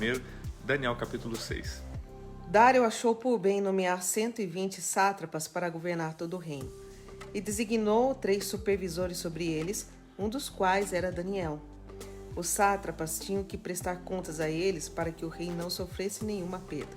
primeiro, Daniel capítulo 6. Dário achou por bem nomear 120 sátrapas para governar todo o reino, e designou 3 supervisores sobre eles, um dos quais era Daniel. Os sátrapas tinham que prestar contas a eles para que o rei não sofresse nenhuma perda.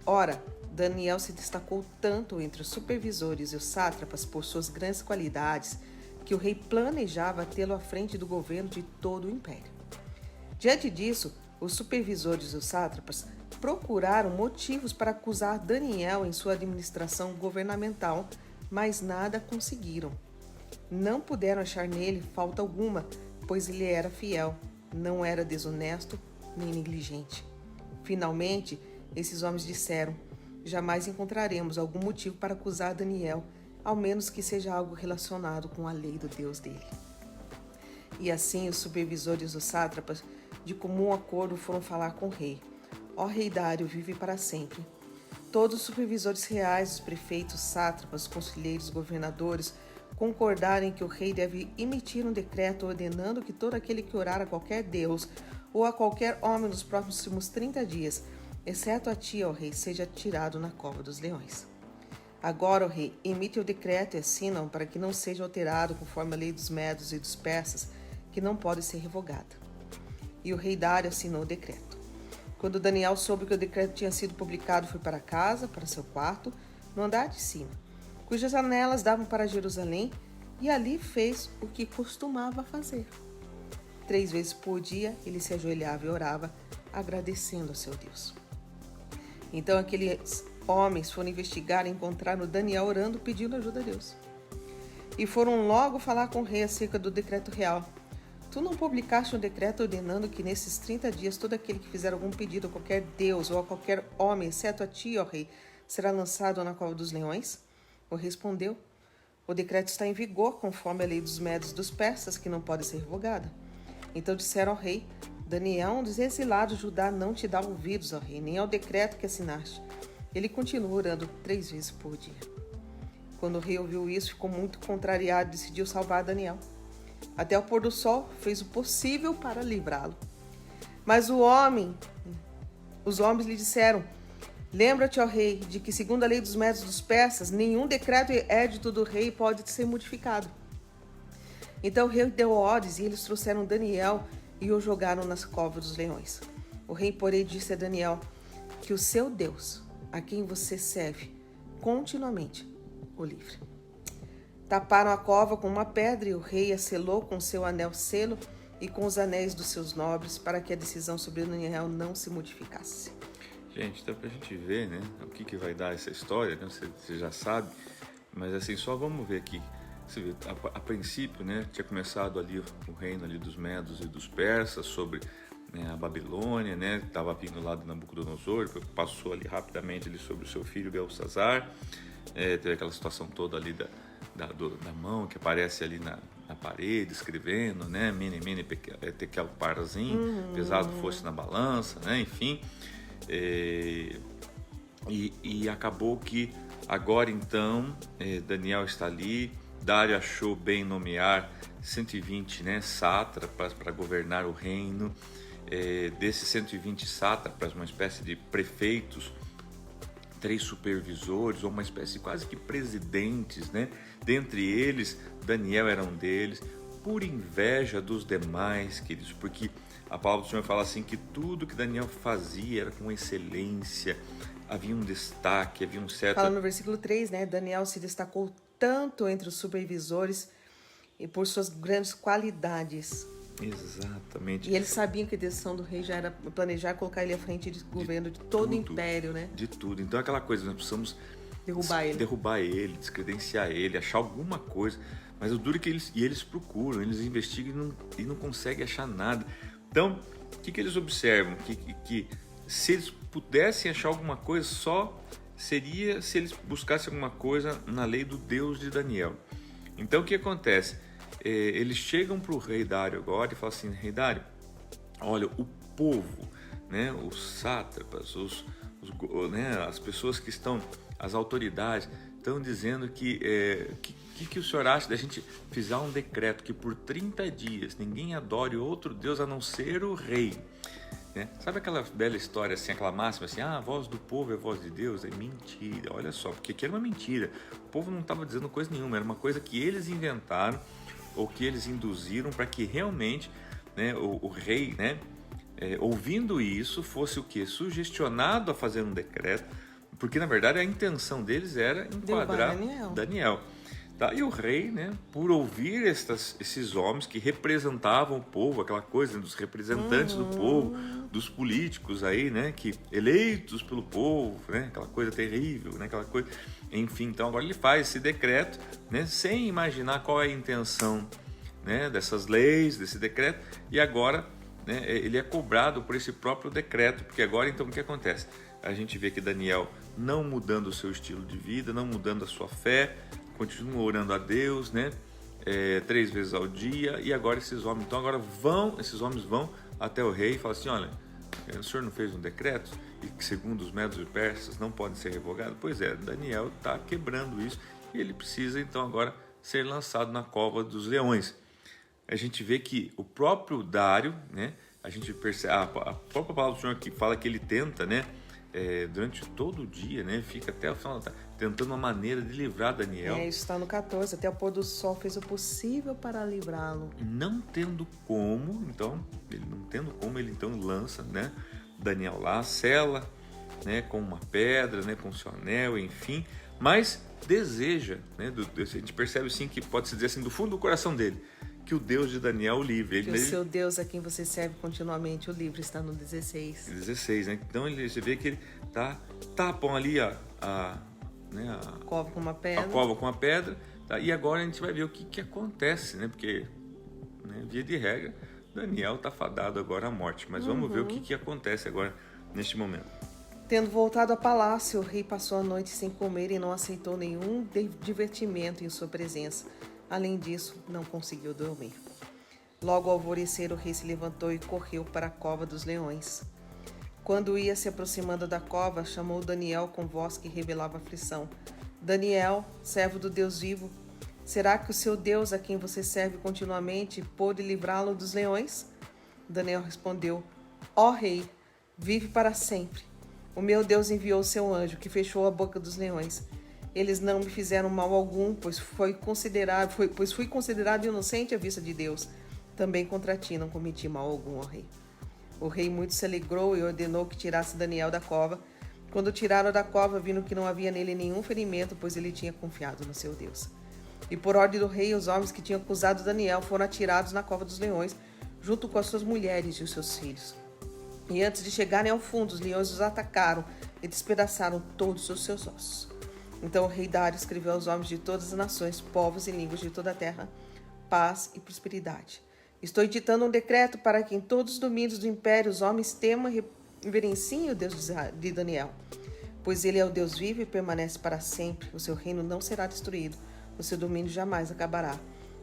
Ora, Daniel se destacou tanto entre os supervisores e os sátrapas por suas grandes qualidades que o rei planejava tê-lo à frente do governo de todo o império. Diante disso, os supervisores e os sátrapas procuraram motivos para acusar Daniel em sua administração governamental, mas nada conseguiram. Não puderam achar nele falta alguma, pois ele era fiel, não era desonesto nem negligente. Finalmente, esses homens disseram: jamais encontraremos algum motivo para acusar Daniel, ao menos que seja algo relacionado com a lei do Deus dele. E assim os supervisores e os sátrapas, de comum acordo, foram falar com o rei. Ó rei Dário, vive para sempre. Todos os supervisores reais, os prefeitos, sátrapas, conselheiros, governadores, concordaram que o rei deve emitir um decreto ordenando que todo aquele que orar a qualquer deus ou a qualquer homem nos próximos 30 dias, exceto a ti, ó rei, seja tirado na cova dos leões. Agora, ó rei, emite o decreto e assina-o para que não seja alterado conforme a lei dos medos e dos persas, que não pode ser revogada. E o rei Dário assinou o decreto. Quando Daniel soube que o decreto tinha sido publicado, foi para casa, para seu quarto, no andar de cima, cujas janelas davam para Jerusalém, e ali fez o que costumava fazer. 3 vezes por dia ele se ajoelhava e orava, agradecendo ao seu Deus. Então aqueles homens foram investigar e encontraram Daniel orando, pedindo ajuda a Deus. E foram logo falar com o rei acerca do decreto real. Tu não publicaste um decreto ordenando que nesses 30 dias todo aquele que fizer algum pedido a qualquer deus ou a qualquer homem, exceto a ti, ó rei, será lançado na cova dos leões? O rei respondeu: o decreto está em vigor conforme a lei dos medos e dos persas, que não pode ser revogada. Então disseram ao rei: Daniel, um dos exilados de Judá, não te dá ouvidos, ó rei, nem ao decreto que assinaste. Ele continua orando 3 vezes por dia. Quando o rei ouviu isso, ficou muito contrariado e decidiu salvar Daniel. Até o pôr do sol, fez o possível para livrá-lo. Mas os homens lhe disseram: lembra-te, ó rei, de que, segundo a lei dos medos dos persas, nenhum decreto e édito do rei pode ser modificado. Então o rei deu ordens e eles trouxeram Daniel e o jogaram nas covas dos leões. O rei, porém, disse a Daniel que o seu Deus, a quem você serve continuamente, o livre. Taparam a cova com uma pedra e o rei a selou com seu anel selo e com os anéis dos seus nobres, para que a decisão sobre Daniel não se modificasse. Gente, dá pra gente ver, né, o que vai dar essa história, né? Você já sabe, mas assim, só vamos ver aqui. Você vê, a princípio, né, tinha começado ali o reino ali dos medos e dos persas sobre, né, a Babilônia, né, estava vindo lá do Nabucodonosor, passou ali rapidamente ali sobre o seu filho Belsazar, teve aquela situação toda ali da mão que aparece ali na parede escrevendo, né, mene tekel parsin, pesado fosse na balança, né, enfim, e acabou que agora então Daniel está ali. Dário achou bem nomear 120, né, sátrapas para governar o reino. Desses 120 sátrapas, uma espécie de prefeitos, 3 supervisores, ou uma espécie quase que presidentes, né? Dentre eles, Daniel era um deles, por inveja dos demais, queridos, porque a palavra do Senhor fala assim que tudo que Daniel fazia era com excelência, havia um destaque, havia um certo... Fala no versículo 3, né? Daniel se destacou tanto entre os supervisores e por suas grandes qualidades. Exatamente. E eles sabiam que a decisão do rei já era planejar colocar ele à frente de governo de todo o império, né? De tudo. Então aquela coisa, nós precisamos derrubar ele, descredenciar ele, achar alguma coisa. Mas o duro é que eles procuram, eles investigam e não conseguem achar nada. Então, o que eles observam? Que se eles pudessem achar alguma coisa, só seria se eles buscassem alguma coisa na lei do Deus de Daniel. Então o que acontece? Eles chegam para o rei Dário agora e falam assim: rei Dário, olha, o povo, né, os sátrapas, né, as pessoas que estão, as autoridades, estão dizendo que o senhor acha da gente fizer um decreto que por 30 dias ninguém adore outro Deus a não ser o rei. né? Sabe aquela bela história, assim, aquela máxima assim, a voz do povo é a voz de Deus? É mentira, olha só, porque aqui era uma mentira. O povo não estava dizendo coisa nenhuma, era uma coisa que eles inventaram ou que eles induziram para que realmente, né, o rei, né, ouvindo isso, fosse o quê? Sugestionado a fazer um decreto, porque na verdade a intenção deles era enquadrar Daniel. Tá? E o rei, né, por ouvir esses homens que representavam o povo, aquela coisa dos representantes do povo, dos políticos aí, né, que eleitos pelo povo, né, aquela coisa terrível, né, aquela coisa, enfim, então agora ele faz esse decreto, né, sem imaginar qual é a intenção, né, dessas leis, desse decreto, e agora, né, ele é cobrado por esse próprio decreto, porque agora então o que acontece? A gente vê que Daniel não mudando o seu estilo de vida, não mudando a sua fé, continua orando a Deus, né? 3 vezes ao dia, e agora esses homens vão até o rei e falam assim, olha, o senhor não fez um decreto e que segundo os medos e persas não pode ser revogado? Pois é, Daniel está quebrando isso e ele precisa então agora ser lançado na cova dos leões. A gente vê que o próprio Dário, né? A gente percebe, a própria palavra do Senhor que fala que ele tenta, né? Durante todo o dia, né? Fica até o final, tentando uma maneira de livrar Daniel. Isso está no 14, até o pôr do sol fez o possível para livrá-lo. Não tendo como, ele então lança, né, Daniel lá, sela, né, com uma pedra, né, com seu anel, enfim, mas deseja, né, a gente percebe assim que pode-se dizer assim do fundo do coração dele, que o Deus de Daniel o livre. Que o seu Deus a quem você serve continuamente, o livre, está no 16. 16, né? Então você vê que ele tapam ali a cova com uma pedra. A cova com uma pedra, tá? E agora a gente vai ver o que acontece, né? Porque, né, via de regra, Daniel está fadado agora à morte. Mas vamos ver o que acontece agora neste momento. Tendo voltado ao palácio, o rei passou a noite sem comer e não aceitou nenhum divertimento em sua presença. Além disso, não conseguiu dormir. Logo ao alvorecer, o rei se levantou e correu para a cova dos leões. Quando ia se aproximando da cova, chamou Daniel com voz que revelava aflição. Daniel, servo do Deus vivo, será que o seu Deus, a quem você serve continuamente, pôde livrá-lo dos leões? Daniel respondeu, ó rei, vive para sempre. O meu Deus enviou seu anjo, que fechou a boca dos leões. Eles não me fizeram mal algum, pois fui considerado inocente à vista de Deus. Também contra ti não cometi mal algum, ó rei. O rei muito se alegrou e ordenou que tirasse Daniel da cova. Quando tiraram da cova, viram que não havia nele nenhum ferimento, pois ele tinha confiado no seu Deus. E por ordem do rei, os homens que tinham acusado Daniel foram atirados na cova dos leões, junto com as suas mulheres e os seus filhos. E antes de chegarem ao fundo, os leões os atacaram e despedaçaram todos os seus ossos. Então o rei Dário escreveu aos homens de todas as nações, povos e línguas de toda a terra, paz e prosperidade. Estou editando um decreto para que em todos os domínios do império os homens temam e reverenciem o Deus de Daniel, pois ele é o Deus vivo e permanece para sempre. O seu reino não será destruído, o seu domínio jamais acabará.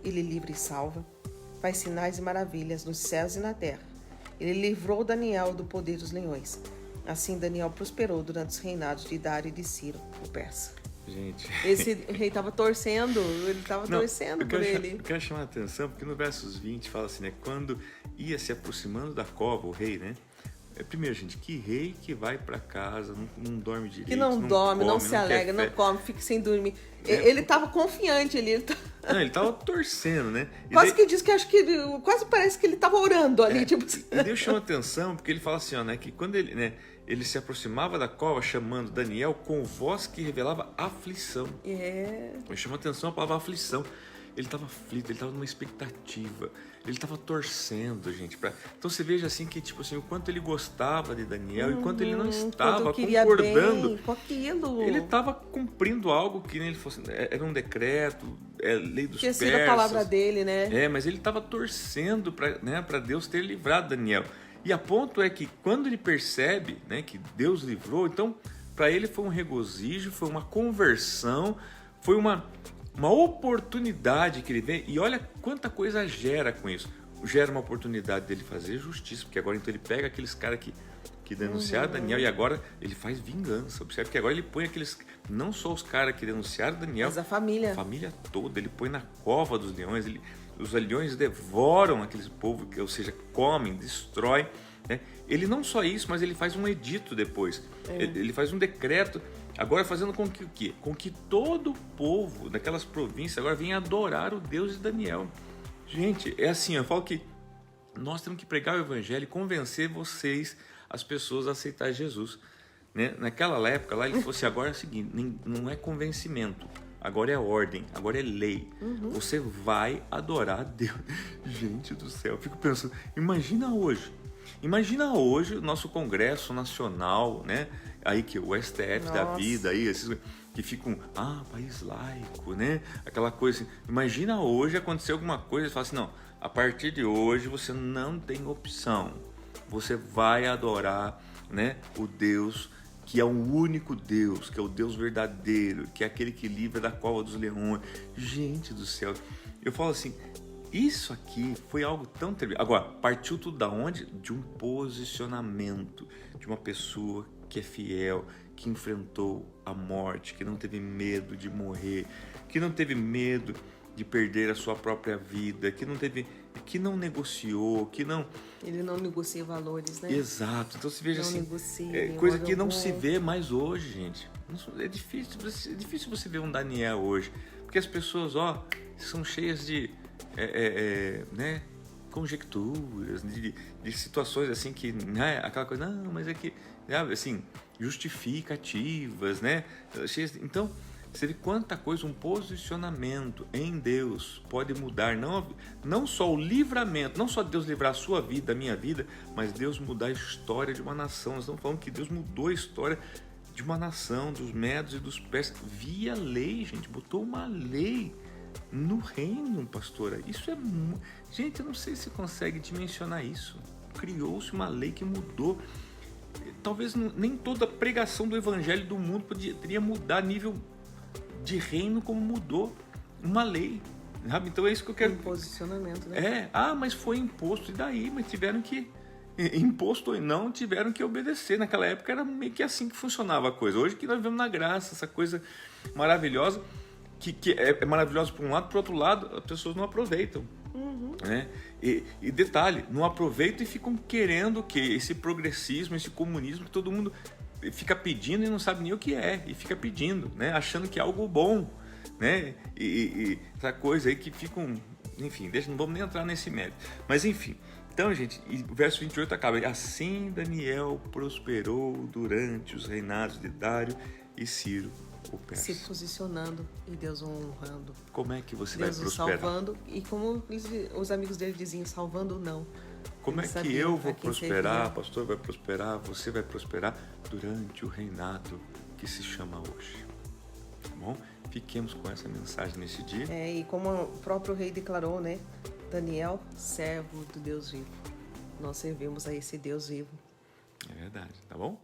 Ele livra e salva, faz sinais e maravilhas nos céus e na terra. Ele livrou Daniel do poder dos leões. Assim Daniel prosperou durante os reinados de Dário e de Ciro, o persa. Gente, esse rei estava torcendo, por ele. Eu quero chamar a atenção, porque no versos 20 fala assim, né? Quando ia se aproximando da cova, o rei, né? Primeiro, gente, que rei que vai para casa, não dorme direito, que não dorme, come, não se alegra, não come, fica sem dormir. Ele estava confiante ali. Não, ele estava torcendo, né? Quase quase parece que ele estava orando ali. Tipo... E Deus chama atenção, porque ele fala assim, ó, né? Que quando ele, né? Ele se aproximava da cova chamando Daniel com voz que revelava aflição. Ele chama atenção a palavra aflição. Ele estava aflito, ele estava numa expectativa, ele estava torcendo, gente. Então você veja assim que, tipo assim, o quanto ele gostava de Daniel e o quanto ele não estava concordando com aquilo. Ele estava cumprindo algo que ele fosse, era um decreto, lei dos persas. Tinha sido a palavra dele, né? Mas ele estava torcendo para Deus ter livrado Daniel. E a ponto é que quando ele percebe, né, que Deus livrou, então para ele foi um regozijo, foi uma conversão, foi uma oportunidade que ele vê. E olha quanta coisa gera com isso. Gera uma oportunidade dele fazer justiça, porque agora então ele pega aqueles caras que denunciaram Daniel e agora ele faz vingança. Observe que agora ele põe não só os caras que denunciaram Daniel, mas a família toda, ele põe na cova dos leões. Os leões devoram aqueles povos, ou seja, comem, destroem, né? Ele não só isso, mas ele faz um edito depois. Ele faz um decreto, agora fazendo com que o quê? Com que todo o povo daquelas províncias agora venha adorar o Deus de Daniel. Gente, é assim, eu falo que nós temos que pregar o evangelho e convencer vocês, as pessoas, a aceitar Jesus, né? Naquela época lá, ele falou assim, agora é o seguinte, não é convencimento, agora é ordem, agora é lei. Você vai adorar a Deus. Gente do céu, eu fico pensando, imagina hoje o nosso Congresso Nacional, né? Aí que o STF da vida, aí, esses que ficam, país laico, né? Aquela coisa assim. Imagina hoje acontecer alguma coisa e falar assim, não, a partir de hoje você não tem opção. Você vai adorar, né, o Deus que é o único Deus, que é o Deus verdadeiro, que é aquele que livra da cova dos leões. Gente do céu, eu falo assim, isso aqui foi algo tão terrível. Agora, partiu tudo da onde? De um posicionamento, de uma pessoa que é fiel, que enfrentou a morte, que não teve medo de morrer, que não teve medo de perder a sua própria vida, que não negociou, que não... Ele não negocia valores, né? Exato. Então você veja não assim, negocia, coisa que não se vê mais hoje, gente. É difícil você ver um Daniel hoje, porque as pessoas, são cheias de né, conjecturas, de situações assim que, né, aquela coisa, não, mas é que, assim, justificativas, né? Então, você vê quanta coisa, um posicionamento em Deus pode mudar, não só o livramento, não só Deus livrar a sua vida, a minha vida, mas Deus mudar a história de uma nação. Nós estamos falando que Deus mudou a história de uma nação, dos medos e dos persas, via lei, gente, botou uma lei no reino, pastora. Isso é... Gente, eu não sei se consegue dimensionar isso. Criou-se uma lei que mudou. Talvez nem toda a pregação do evangelho do mundo poderia mudar a nível de reino como mudou uma lei, sabe? Então é isso que eu quero... Um posicionamento, né? Mas foi imposto, e daí? Mas tiveram que... Imposto ou não, tiveram que obedecer. Naquela época era meio que assim que funcionava a coisa. Hoje que nós vemos na graça, essa coisa maravilhosa, que é maravilhosa por um lado, por outro lado, as pessoas não aproveitam. Né? E detalhe, não aproveitam e ficam querendo que esse progressismo, esse comunismo que todo mundo fica pedindo e não sabe nem o que é, e fica pedindo, né? Achando que é algo bom, né? E essa coisa aí que ficam... Enfim, não vamos nem entrar nesse mérito. Mas enfim, então, gente, o verso 28 acaba, assim Daniel prosperou durante os reinados de Dário e Ciro, o persa. Se posicionando e Deus o honrando. Como é que você Deus vai prosperar? Deus salvando, e como os amigos dele diziam, salvando não. Como é que eu vou prosperar, pastor vai prosperar, você vai prosperar durante o reinado que se chama hoje. Tá bom? Fiquemos com essa mensagem nesse dia. E como o próprio rei declarou, né? Daniel, servo do Deus vivo. Nós servimos a esse Deus vivo. É verdade, tá bom?